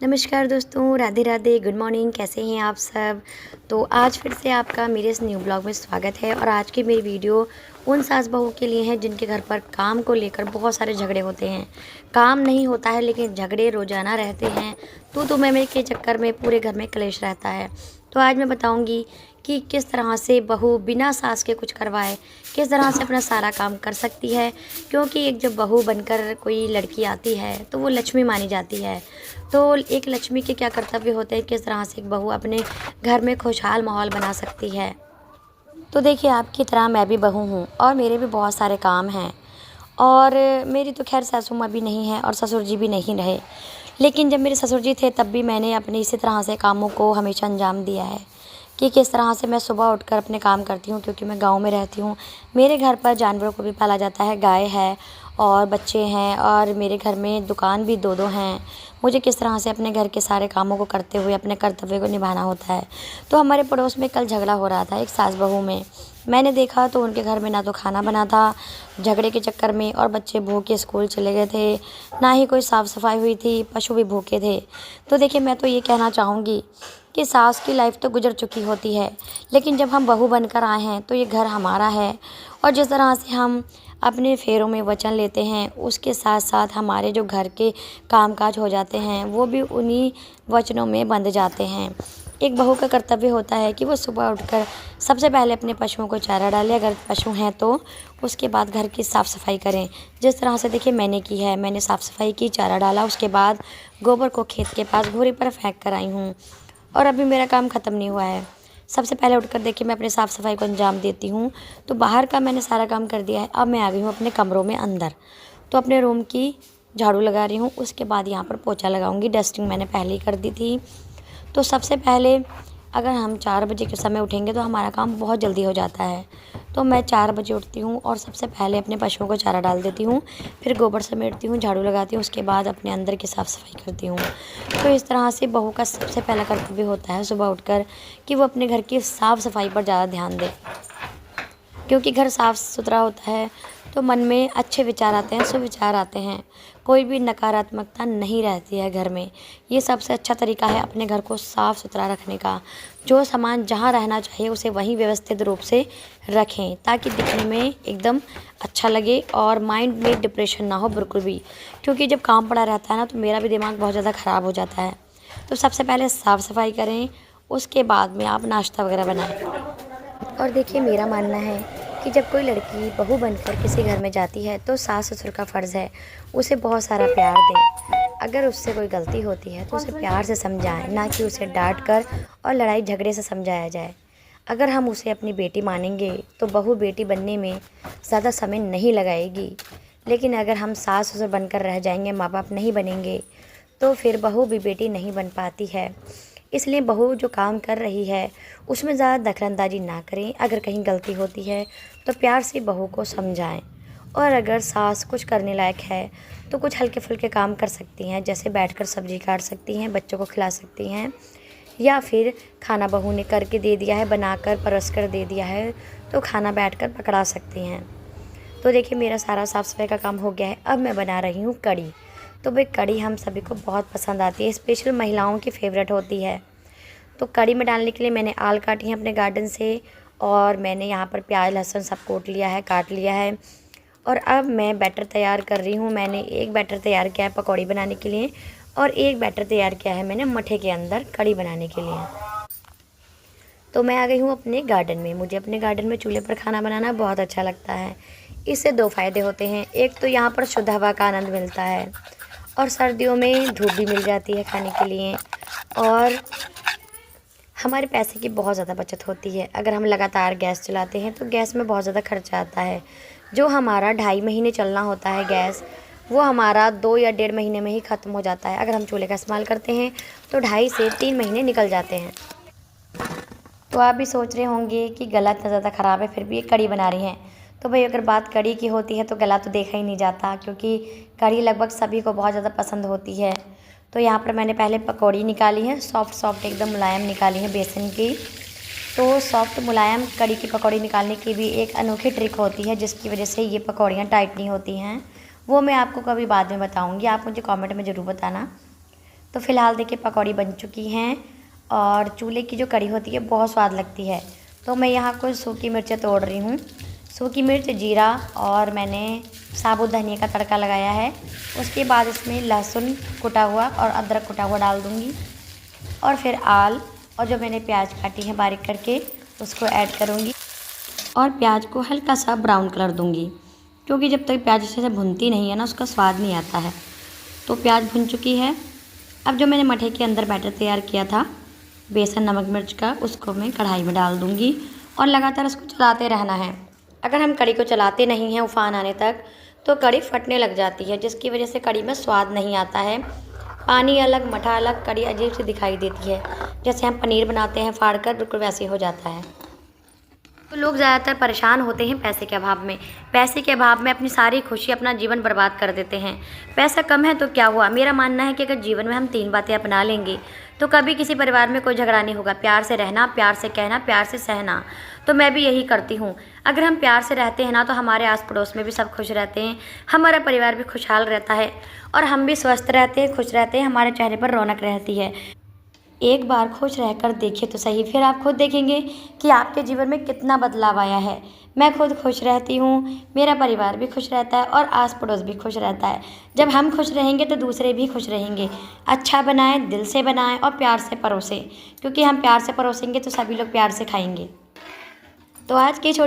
नमस्कार दोस्तों, Radhe Radhe, good morning. कैसे हैं आप सब। तो आज फिर से आपका मेरे इस न्यू ब्लॉग में स्वागत है। और आज की मेरी वीडियो उन सास बहू के लिए है जिनके घर पर काम को लेकर बहुत सारे झगड़े होते हैं। काम नहीं होता है लेकिन झगड़े रोज़ाना रहते हैं। तो मैं के चक्कर में पूरे घर में कलेश रहता है। तो आज मैं बताऊंगी कि किस तरह से बहू बिना सास के कुछ करवाए किस तरह से अपना सारा काम कर सकती है। क्योंकि एक जब बहू बनकर कोई लड़की आती है तो वो लक्ष्मी मानी जाती है। तो एक लक्ष्मी के क्या कर्तव्य होते हैं, किस तरह से एक बहू अपने घर में खुशहाल माहौल बना सकती है। तो देखिए, आपकी तरह मैं भी बहू हूँ और मेरे भी बहुत सारे काम हैं। और मेरी तो खैर सासू माँ भी नहीं है और ससुर जी भी नहीं रहे। लेकिन जब मेरे ससुर जी थे तब भी मैंने अपने इसी तरह से कामों को हमेशा अंजाम दिया है कि किस तरह से मैं सुबह उठकर अपने काम करती हूँ। क्योंकि मैं गांव में रहती हूँ, मेरे घर पर जानवरों को भी पाला जाता है, गाय है और बच्चे हैं और मेरे घर में दुकान भी दो हैं। मुझे किस तरह से अपने घर के सारे कामों को करते हुए अपने कर्तव्य को निभाना होता है। तो हमारे पड़ोस में कल झगड़ा हो रहा था एक सास बहू में। मैंने देखा तो उनके घर में ना तो खाना बना था झगड़े के चक्कर में, और बच्चे भूखे स्कूल चले गए थे, ना ही कोई साफ़ सफाई हुई थी, पशु भी भूखे थे। तो देखिए, मैं तो ये कहना चाहूँगी कि सास की लाइफ तो गुजर चुकी होती है, लेकिन जब हम बहू बनकर आए हैं तो ये घर हमारा है। और जिस तरह से हम अपने फेरों में वचन लेते हैं, उसके साथ साथ हमारे जो घर के कामकाज हो जाते हैं वो भी उन्हीं वचनों में बंध जाते हैं। एक बहू का कर्तव्य होता है कि वो सुबह उठकर सबसे पहले अपने पशुओं को चारा डालें, अगर पशु हैं तो उसके बाद घर की साफ़ सफाई करें। जिस तरह से देखिए मैंने की है, मैंने साफ़ सफाई की, चारा डाला, उसके बाद गोबर को खेत के पास घूरी पर फेंक कर आई हूँ। और अभी मेरा काम ख़त्म नहीं हुआ है। सबसे पहले उठकर देखिए मैं अपनी साफ़ सफाई को अंजाम देती हूँ। तो बाहर का मैंने सारा काम कर दिया है। अब मैं आ गई हूँ अपने कमरों में अंदर। तो अपने रूम की झाड़ू लगा रही हूँ, उसके बाद यहाँ पर पोछा लगाऊंगी। डस्टिंग मैंने पहले ही कर दी थी। तो सबसे पहले अगर हम 4 बजे के समय उठेंगे तो हमारा काम बहुत जल्दी हो जाता है। तो मैं 4 बजे उठती हूँ और सबसे पहले अपने पशुओं को चारा डाल देती हूँ, फिर गोबर समेटती हूँ, झाड़ू लगाती हूँ, उसके बाद अपने अंदर की साफ़ सफाई करती हूँ। तो इस तरह से बहू का सबसे पहला कर्तव्य होता है सुबह उठकर कि वो अपने घर की साफ़ सफाई पर ज़्यादा ध्यान दे। क्योंकि घर साफ़ सुथरा होता है तो मन में अच्छे विचार आते हैं, सुविचार आते हैं, कोई भी नकारात्मकता नहीं रहती है घर में। ये सबसे अच्छा तरीका है अपने घर को साफ़ सुथरा रखने का। जो सामान जहाँ रहना चाहिए उसे वहीं व्यवस्थित रूप से रखें ताकि दिखने में एकदम अच्छा लगे और माइंड में डिप्रेशन ना हो बिल्कुल भी। क्योंकि जब काम पड़ा रहता है ना तो मेरा भी दिमाग बहुत ज़्यादा ख़राब हो जाता है। तो सबसे पहले साफ़ सफाई करें, उसके बाद में आप नाश्ता वगैरह बनाएं। और देखिए, मेरा मानना है कि जब कोई लड़की बहू बनकर किसी घर में जाती है तो सास ससुर का फ़र्ज़ है उसे बहुत सारा प्यार दें। अगर उससे कोई गलती होती है तो उसे प्यार से समझाएं, ना कि उसे डांट कर और लड़ाई झगड़े से समझाया जाए। अगर हम उसे अपनी बेटी मानेंगे तो बहू बेटी बनने में ज़्यादा समय नहीं लगाएगी। लेकिन अगर हम सास ससुर बनकर रह जाएंगे, माँ बाप नहीं बनेंगे, तो फिर बहू भी बेटी नहीं बन पाती है। इसलिए बहू जो काम कर रही है उसमें ज़्यादा दखलंदाजी ना करें। अगर कहीं गलती होती है तो प्यार से बहू को समझाएं। और अगर सास कुछ करने लायक है तो कुछ हल्के फुल्के काम कर सकती हैं, जैसे बैठकर सब्जी काट सकती हैं, बच्चों को खिला सकती हैं, या फिर खाना बहू ने करके दे दिया है, बनाकर परस कर दे दिया है, तो खाना बैठकर पकड़ा सकती हैं। तो देखिए, मेरा सारा साफ़ सफाई का काम हो गया है। अब मैं बना रही हूँ कढ़ी। तो भाई, कढ़ी हम सभी को बहुत पसंद आती है, स्पेशल महिलाओं की फेवरेट होती है। तो कढ़ी में डालने के लिए मैंने आल काटी हैं अपने गार्डन से, और मैंने यहाँ पर प्याज लहसुन सब काट लिया है। और अब मैं बैटर तैयार कर रही हूँ। मैंने एक बैटर तैयार किया है पकौड़ी बनाने के लिए, और एक बैटर तैयार किया है मैंने मठे के अंदर कढ़ी बनाने के लिए। तो मैं आ गई हूँ अपने गार्डन में। मुझे अपने गार्डन में चूल्हे पर खाना बनाना बहुत अच्छा लगता है। इससे 2 फ़ायदे होते हैं। एक तो यहाँ पर शुद्ध हवा का आनंद मिलता है, और सर्दियों में धूप भी मिल जाती है खाने के लिए, और हमारे पैसे की बहुत ज़्यादा बचत होती है। अगर हम लगातार गैस चलाते हैं तो गैस में बहुत ज़्यादा खर्चा आता है। जो हमारा 2.5 महीने चलना होता है गैस, वो हमारा 2 या 1.5 महीने में ही ख़त्म हो जाता है। अगर हम चूल्हे का इस्तेमाल करते हैं तो 2.5 से 3 महीने निकल जाते हैं। तो आप भी सोच रहे होंगे कि गला इतना ज़्यादा ख़राब है फिर भी ये कढ़ी बना रही हैं। तो भाई, अगर बात कढ़ी की होती है तो गला तो देखा ही नहीं जाता, क्योंकि कढ़ी लगभग सभी को बहुत ज़्यादा पसंद होती है। तो यहाँ पर मैंने पहले पकौड़ी निकाली है, सॉफ्ट सॉफ्ट एकदम मुलायम निकाली है बेसन की। तो सॉफ्ट मुलायम कढ़ी की पकौड़ी निकालने की भी एक अनोखी ट्रिक होती है, जिसकी वजह से ये पकौड़ियाँ टाइट नहीं होती हैं। वो मैं आपको कभी बाद में बताऊँगी, आप मुझे कॉमेंट में ज़रूर बताना। तो फ़िलहाल देखिए पकौड़ी बन चुकी हैं और चूल्हे की जो कढ़ी होती है बहुत स्वाद लगती है। तो मैं यहाँ कुछ सूखी मिर्चें तोड़ रही हूँ। सूखी मिर्च, जीरा और मैंने साबुत धनिया का तड़का लगाया है। उसके बाद इसमें लहसुन कुटा हुआ और अदरक कुटा हुआ डाल दूँगी और फिर आल और जो मैंने प्याज काटी है बारीक करके उसको ऐड करूँगी और प्याज को हल्का सा ब्राउन कलर दूँगी, क्योंकि जब तक प्याज अच्छे से भुनती नहीं है ना उसका स्वाद नहीं आता है। तो प्याज भुन चुकी है। अब जो मैंने मठे के अंदर बैटर तैयार किया था बेसन नमक मिर्च का, उसको मैं कढ़ाई में डाल दूँगी और लगातार उसको चलाते रहना है। अगर हम कढ़ी को चलाते नहीं हैं उफान आने तक तो कढ़ी फटने लग जाती है, जिसकी वजह से कढ़ी में स्वाद नहीं आता है। पानी अलग मठा अलग, कढ़ी अजीब सी दिखाई देती है। जैसे हम पनीर बनाते हैं फाड़ कर, बिल्कुल वैसे हो जाता है। तो लोग ज़्यादातर परेशान होते हैं पैसे के अभाव में। पैसे के अभाव में अपनी सारी खुशी, अपना जीवन बर्बाद कर देते हैं। पैसा कम है तो क्या हुआ, मेरा मानना है कि अगर जीवन में हम 3 बातें अपना लेंगे तो कभी किसी परिवार में कोई झगड़ा नहीं होगा। प्यार से रहना, प्यार से कहना, प्यार से सहना। तो मैं भी यही करती हूँ। अगर हम प्यार से रहते हैं ना तो हमारे आस पड़ोस में भी सब खुश रहते हैं, हमारा परिवार भी खुशहाल रहता है और हम भी स्वस्थ रहते हैं, खुश रहते हैं, हमारे चेहरे पर रौनक रहती है। एक बार खुश रहकर देखिए तो सही, फिर आप खुद देखेंगे कि आपके जीवन में कितना बदलाव आया है। मैं खुद खुश रहती हूँ, मेरा परिवार भी खुश रहता है और आस पड़ोस भी खुश रहता है। जब हम खुश रहेंगे तो दूसरे भी खुश रहेंगे। अच्छा बनाएं, दिल से बनाएं और प्यार से परोसें, क्योंकि हम प्यार से परोसेंगे तो सभी लोग प्यार से खाएंगे। तो आज की छोटी